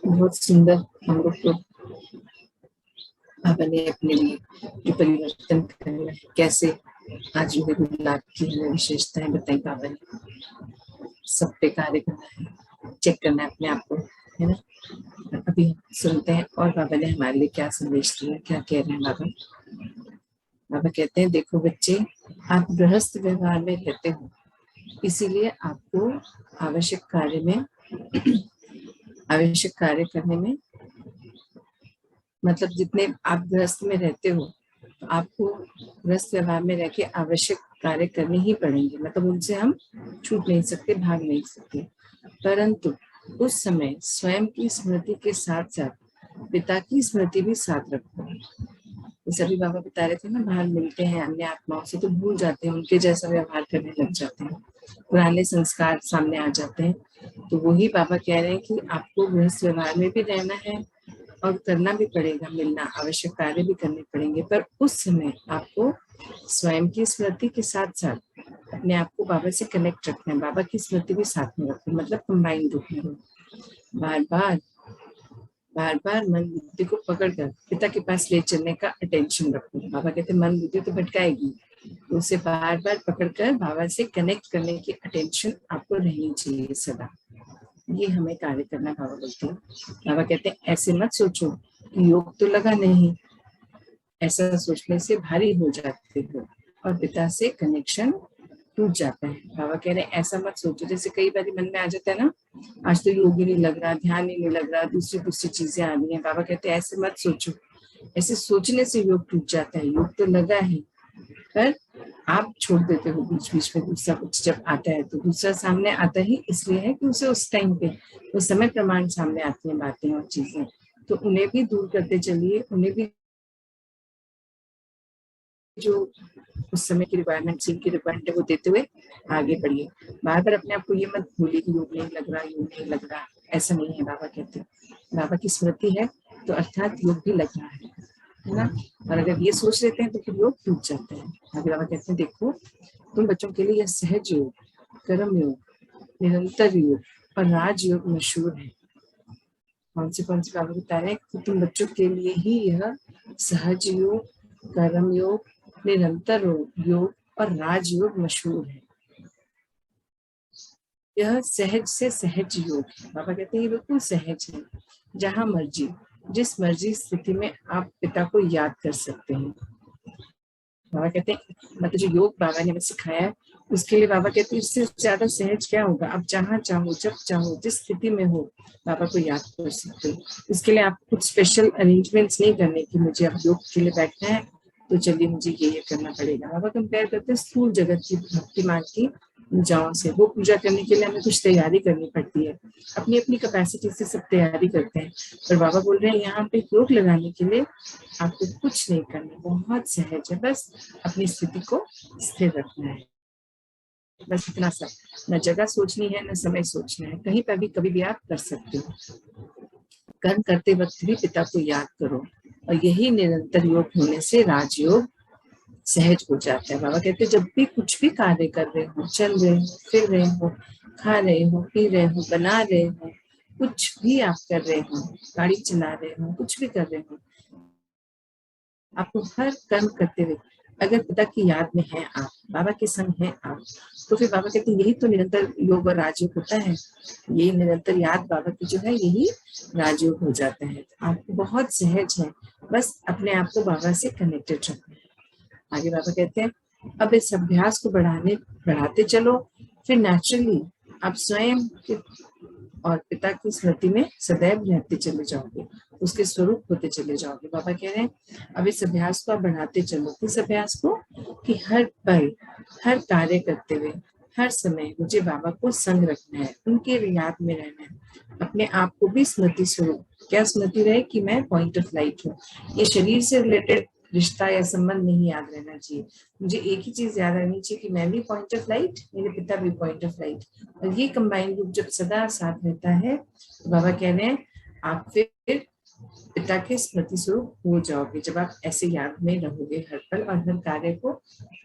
बहुत सुंदर हम लोग को बाबा ने अपने लिए जो परिवर्तन करना है, कैसे आज में गुलाब की हमें विशेषताएं बताई बाबा ने। सब पे कार्य करना है, चेक करना है अपने आप को, है ना। अभी हम सुनते हैं और बाबा ने हमारे लिए क्या संदेश दिया, क्या कह रहे हैं बाबा। बाबा कहते हैं, देखो बच्चे, आप गृहस्थ व्यवहार में रहते हो, इसीलिए आपको आवश्यक कार्य में आवश्यक कार्य करने में, मतलब जितने आप गृहस्थ में रहते हो तो आपको गृहस्थ व्यवहार में रह के आवश्यक कार्य करने ही पड़ेंगे, मतलब उनसे हम छूट नहीं सकते, भाग नहीं सकते। परंतु उस समय स्वयं की स्मृति के साथ साथ पिता की स्मृति भी साथ रखो। सभी बाबा बता रहे थे ना, बाहर मिलते हैं अन्य आत्माओं से तो भूल जाते हैं, उनके जैसा व्यवहार करने लग जाते हैं, पुराने संस्कार सामने आ जाते हैं। तो वही बाबा कह रहे हैं कि आपको गृहस्थ व्यवहार में भी रहना है और करना भी पड़ेगा, मिलना, आवश्यक कार्य भी करने पड़ेंगे, पर उस समय आपको स्वयं की स्मृति के साथ साथ अपने आप को बाबा से कनेक्ट रखना है, बाबा की स्मृति भी साथ में रखना, मतलब कंबाइंड रूप में। बार बार मन बुद्धि को पकड़कर पिता के पास ले चलने का अटेंशन रखो। बाबा कहते मन बुद्धि तो भटकाएगी, तो उसे बार बार पकड़कर बाबा से कनेक्ट करने की अटेंशन आपको रहनी चाहिए सदा। ये हमें कार्य करना, बाबा बोलते हैं। बाबा कहते हैं ऐसे मत सोचो कि योग तो लगा नहीं, ऐसा सोचने से भारी हो जाते हो और पिता से कनेक्शन टूट जाता है। बाबा कह रहे हैं ऐसा मत सोचो, जैसे कई बार मन में आ जाता है ना, आज तो योग ही नहीं लग रहा, ध्यान ही नहीं लग रहा, दूसरी चीजें आ रही हैं। बाबा कहते हैं ऐसे मत सोचो, ऐसे सोचने से योग टूट जाता है। योग तो लगा है, पर आप छोड़ देते हो बीच बीच में, दूसरा कुछ जब आता है तो दूसरा सामने आता ही इसलिए है कि उसे उस टाइम पे उस समय प्रमाण सामने आती हैं, बातें और चीजें, तो उन्हें भी दूर करते चलिए, उन्हें भी जो उस समय की रिक्वायरमेंट की रिक्वायरमेंट है वो देते हुए आगे बढ़िए। बार बार अपने आप को ये मत भूलिए कि योग नहीं लग रहा, योग नहीं लग रहा, ऐसा नहीं है। बाबा कहते हैं बाबा की स्मृति है तो अर्थात योग भी लग रहा है ना। और अगर ये सोच लेते हैं तो फिर योग टूट जाते हैं। आगे बाबा कहते हैं देखो तुम बच्चों के लिए यह सहज योग, कर्म योग, निरंतर योग और राजयोग मशहूर है। कौन से बाबा बता रहे हैं कि तुम बच्चों के लिए ही यह सहज योग, कर्म योग, निरंतर योग और राजयोग मशहूर है। यह सहज से सहज योग है। बाबा कहते हैं ये बिल्कुल सहज है, जहां मर्जी, जिस मर्जी स्थिति में आप पिता को याद कर सकते हैं। बाबा कहते हैं मतलब जो योग बाबा ने हमें सिखाया है उसके लिए बाबा कहते हैं इससे ज्यादा सहज क्या होगा। आप जहाँ चाहो, जब चाहो, जिस स्थिति में हो बाबा को याद कर सकते हो। इसके लिए आप कुछ स्पेशल अरेंजमेंट्स नहीं करने की मुझे अब योग के लिए बैठना है तो चलिए मुझे ये करना पड़ेगा। बाबा कंपेयर करते हैं स्थूल जगत की भक्ति मार्ग की पूजाओं से। वो पूजा करने के लिए हमें कुछ तैयारी करनी पड़ती है, अपनी अपनी कैपेसिटी से सब तैयारी करते हैं, पर बाबा बोल रहे हैं यहाँ पे योग लगाने के लिए आपको कुछ नहीं करना, बहुत सहज है, बस अपनी स्थिति को स्थिर रखना है, बस इतना सा। न जगह सोचनी है, न समय सोचना है, कहीं पर भी कभी भी आप कर सकते हो। कर्म करते वक्त भी पिता को याद करो और यही निरंतर योग होने से राजयोग सहज हो जाता है। बाबा कहते हैं जब भी कुछ भी कार्य कर रहे हो, चल रहे हो, फिर रहे हो, खा रहे हो, पी रहे हो, बना रहे हो, कुछ भी आप कर रहे हो, गाड़ी चला रहे हो, कुछ भी कर रहे हो, आपको हर कर्म करते हुए अगर पिता की याद में है आप, बाबा के संग हैं आप, तो फिर बाबा कहते हैं यही तो निरंतर योग और राजयोग होता है। ये निरंतर याद बाबा की जो है यही राजयोग हो जाता है। आपको बहुत सहज है, बस अपने आप को बाबा से कनेक्टेड रखना है। आगे बाबा कहते हैं अब इस अभ्यास को बढ़ाते चलो, फिर नेचुरली आप स्वयं के और पिता की स्मृति में सदैव रहते चले जाओगे, उसके स्वरूप होते चले जाओगे। बाबा कह रहे हैं अब इस अभ्यास को आप बढ़ाते चलो। इस अभ्यास को कि हर पल, हर कार्य करते हुए, हर समय मुझे बाबा को संग रखना है, उनके याद में रहना है, अपने आप को भी स्मृति स्वरूप, क्या स्मृति रहे कि मैं पॉइंट ऑफ लाइट हूँ। ये शरीर से रिलेटेड रिश्ता या संबंध नहीं याद रहना चाहिए, मुझे एक ही चीज याद रहनी चाहिए कि मैं भी पॉइंट ऑफ लाइट, मेरे पिता भी पॉइंट ऑफ लाइट। और ये कंबाइंड रूप जब सदा साथ रहता है तो बाबा कह रहे हैं आप फिर पिता के स्मृति स्वरूप हो जाओगे। जब आप ऐसे याद में रहोगे हर पल और हर कार्य को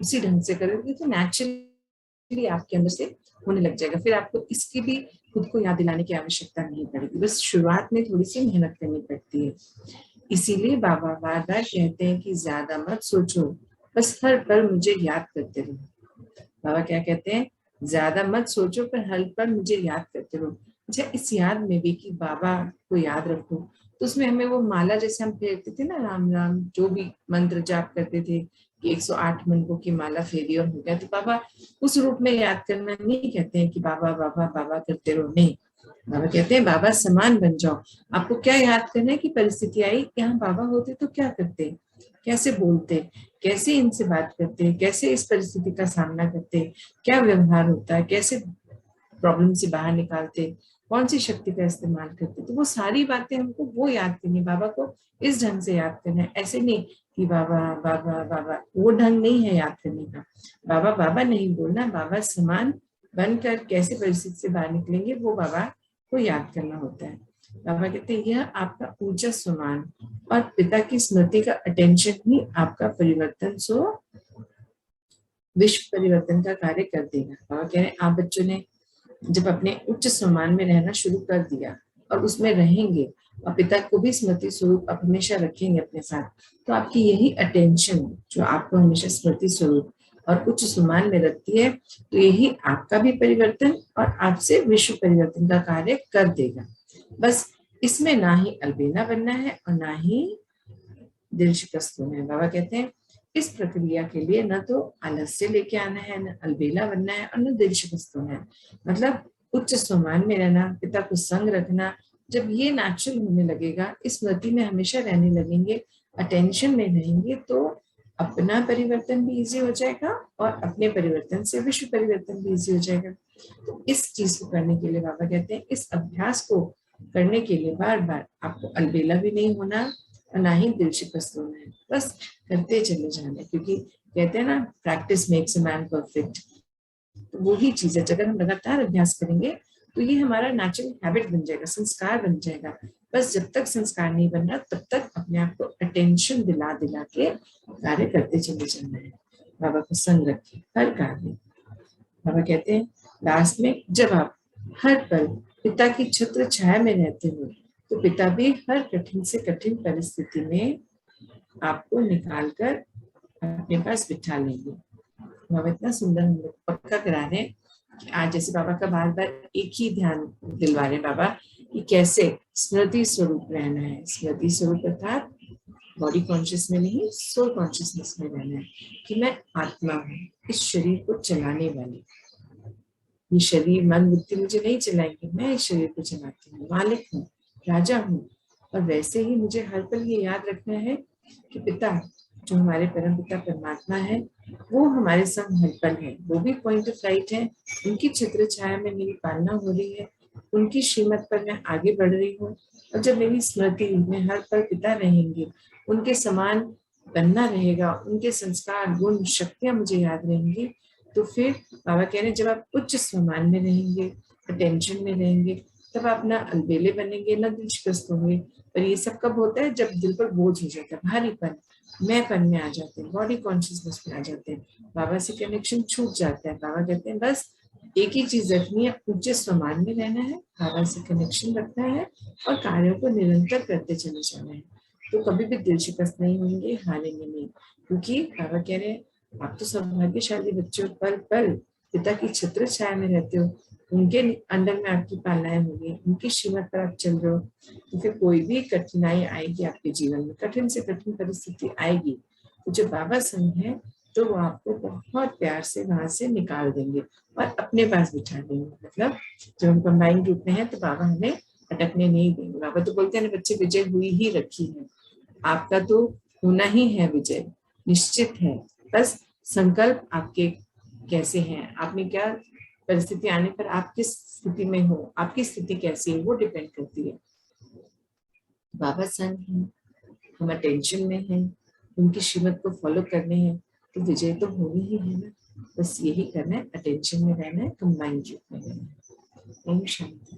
उसी ढंग से करोगे तो नेचुरली आपके अंदर से होने लग जाएगा। फिर आपको इसकी भी खुद को याद दिलाने की आवश्यकता नहीं पड़ेगी, बस शुरुआत में थोड़ी सी मेहनत करनी पड़ती है। इसीलिए बाबा बार बार कहते हैं कि ज्यादा मत सोचो, बस हर पल मुझे याद करते रहो। बाबा क्या कहते हैं, ज्यादा मत सोचो पर हर पल मुझे याद करते रहो। अच्छा, इस याद में भी कि बाबा को याद रखो, तो उसमें हमें वो माला जैसे हम फेरते थे ना, राम राम जो भी मंत्र जाप करते थे कि 108 मंत्रों की माला फेरी और हो गया, तो बाबा उस रूप में याद करना नहीं कहते हैं कि बाबा बाबा बाबा करते रहो, नहीं। बाबा कहते हैं बाबा समान बन जाओ। आपको क्या याद करना है कि परिस्थिति आई, यहाँ बाबा होते तो क्या करते, कैसे बोलते, कैसे इनसे बात करते, कैसे इस परिस्थिति का सामना करते, क्या व्यवहार होता है, कैसे प्रॉब्लम से बाहर निकालते, कौन सी शक्ति का इस्तेमाल करते। तो वो सारी बातें हमको वो याद करनी, बाबा को इस ढंग से याद करना है, ऐसे नहीं कि बाबा बाबा बाबा, वो ढंग नहीं है याद करने का। बाबा बाबा नहीं बोलना, बाबा समान बनकर कैसे परिस्थिति से बाहर निकलेंगे वो बाबा को याद करना होता है। बाबा कहते हैं यह आपका ऊंचा सम्मान और पिता की स्मृति का अटेंशन ही आपका परिवर्तन सो विश्व परिवर्तन का कार्य कर देगा। बाबा कह रहे हैं आप बच्चों ने जब अपने उच्च सम्मान में रहना शुरू कर दिया और उसमें रहेंगे और पिता को भी स्मृति स्वरूप आप हमेशा रखेंगे अपने साथ, तो आपकी यही अटेंशन जो आपको हमेशा स्मृति स्वरूप और उच्च सम्मान में रखती है, तो यही आपका भी परिवर्तन और आपसे विश्व परिवर्तन का कार्य कर देगा। बस इसमें ना ही अलबेला बनना है और ना ही दिल शिकस्त होना है। बाबा कहते हैं इस प्रक्रिया के लिए न तो आलस्य लेके आना है, न अलबेला बनना है और न दिल शिकस्त होना है। मतलब उच्च सम्मान में रहना, पिता को संग रखना, जब ये नेचुरल होने लगेगा, इस स्मृति में हमेशा रहने लगेंगे, अटेंशन में रहेंगे, तो अपना परिवर्तन भी इजी हो जाएगा और अपने परिवर्तन से विश्व परिवर्तन भी इजी हो जाएगा। तो इस चीज को करने के लिए बाबा कहते हैं इस अभ्यास को करने के लिए बार बार आपको अलबेला भी नहीं होना और ना ही दिल शिकस्त होना है, बस करते चले जाना है। क्योंकि कहते हैं ना practice makes a man perfect, तो वही चीज है, अगर हम लगातार अभ्यास करेंगे तो ये हमारा नेचुरल हैबिट बन जाएगा, संस्कार बन जाएगा। बस जब तक संस्कार नहीं बन रहा तब तक अपने आप को अटेंशन दिला दिला के कार्य करते चले जाना है। बाबा को संग रखें हर कार्य। बाबा कहते हैं लास्ट में जब आप हर पल पिता की छत्र छाया में रहते हो, तो पिता भी हर कठिन से कठिन परिस्थिति में आपको निकाल कर अपने पास बिठा लेंगे। बाबा इतना सुंदर हम लोग पक्का करा रहे हैं कि आज जैसे बाबा का बार बार एक ही ध्यान दिलवा रहे बाबा कि कैसे स्मृति स्वरूप रहना है। स्मृति स्वरूप अर्थात बॉडी कॉन्शियस में नहीं, सोल कॉन्शियसनेस में रहना है कि मैं आत्मा हूँ, इस शरीर को चलाने वाली। ये शरीर मन बुद्धि मुझे नहीं चलाएंगे, मैं इस शरीर को चलाती हूँ, मालिक हूँ, राजा हूँ। और वैसे ही मुझे हर पल ये याद रखना है कि पिता जो हमारे परम पिता परमात्मा है वो हमारे संग हर पल है, वो भी पॉइंट ऑफ लाइट है, उनकी छत्र छाया में मेरी पालना हो रही है, उनकी श्रीमत पर मैं आगे बढ़ रही हूँ। और जब मेरी स्मृति में हर पल पिता रहेंगे, उनके समान बनना रहेगा, उनके संस्कार गुण शक्तियां मुझे याद रहेंगी, तो फिर बाबा कह रहे हैं जब आप उच्च सम्मान में रहेंगे, अटेंशन में रहेंगे, तब आप ना अलबेले बनेंगे ना दिल शिकस्त होंगे। पर ये सब कब होता है, जब दिल पर बोझ हो जाता है, भारीपन, मैंपन में आ जाते हैं, बॉडी कॉन्शियसनेस में आ जाते हैं, बाबा से कनेक्शन छूट जाता है। बाबा कहते हैं बस एक ही चीज रखनी है, ऊंचे सम्मान में रहना है, बाबा से कनेक्शन रखना है और कार्यों को निरंतर करते चले जाना है। तो कभी भी दिल शिकस्त नहीं होंगे, हारेंगे नहीं। क्योंकि बाबा कह रहे हैं आप तो सौभाग्यशाली बच्चों, पल पल पिता की छत्र छाया में रहते हो, उनके अंडर में आपकी पालनाएं होंगी, उनकी श्रीमत पर आप चल रहे हो, तो फिर कोई भी कठिनाई आएगी आपके जीवन में, कठिन से कठिन परिस्थिति आएगी, तो जो बाबा संग है तो वो आपको बहुत प्यार से वहां से निकाल देंगे और अपने पास बिठा देंगे। मतलब जब हम कंबाइंड रूप में है तो बाबा हमें अटकने नहीं देंगे। बाबा तो बोलते हैं बच्चे विजय हुई ही रखी है, आपका तो होना ही है विजय, निश्चित है। बस संकल्प आपके कैसे हैं, आपने क्या परिस्थिति आने पर आप किस स्थिति में हो, आपकी स्थिति कैसी है, वो डिपेंड करती है। बाबा संग है, हम अटेंशन में हैं, उनकी श्रीमत को फॉलो करने हैं, तो विजय तो होनी ही है ना। बस यही करना है, अटेंशन में रहना है, कंबाइंड रूप में रहना है। ओम शांति।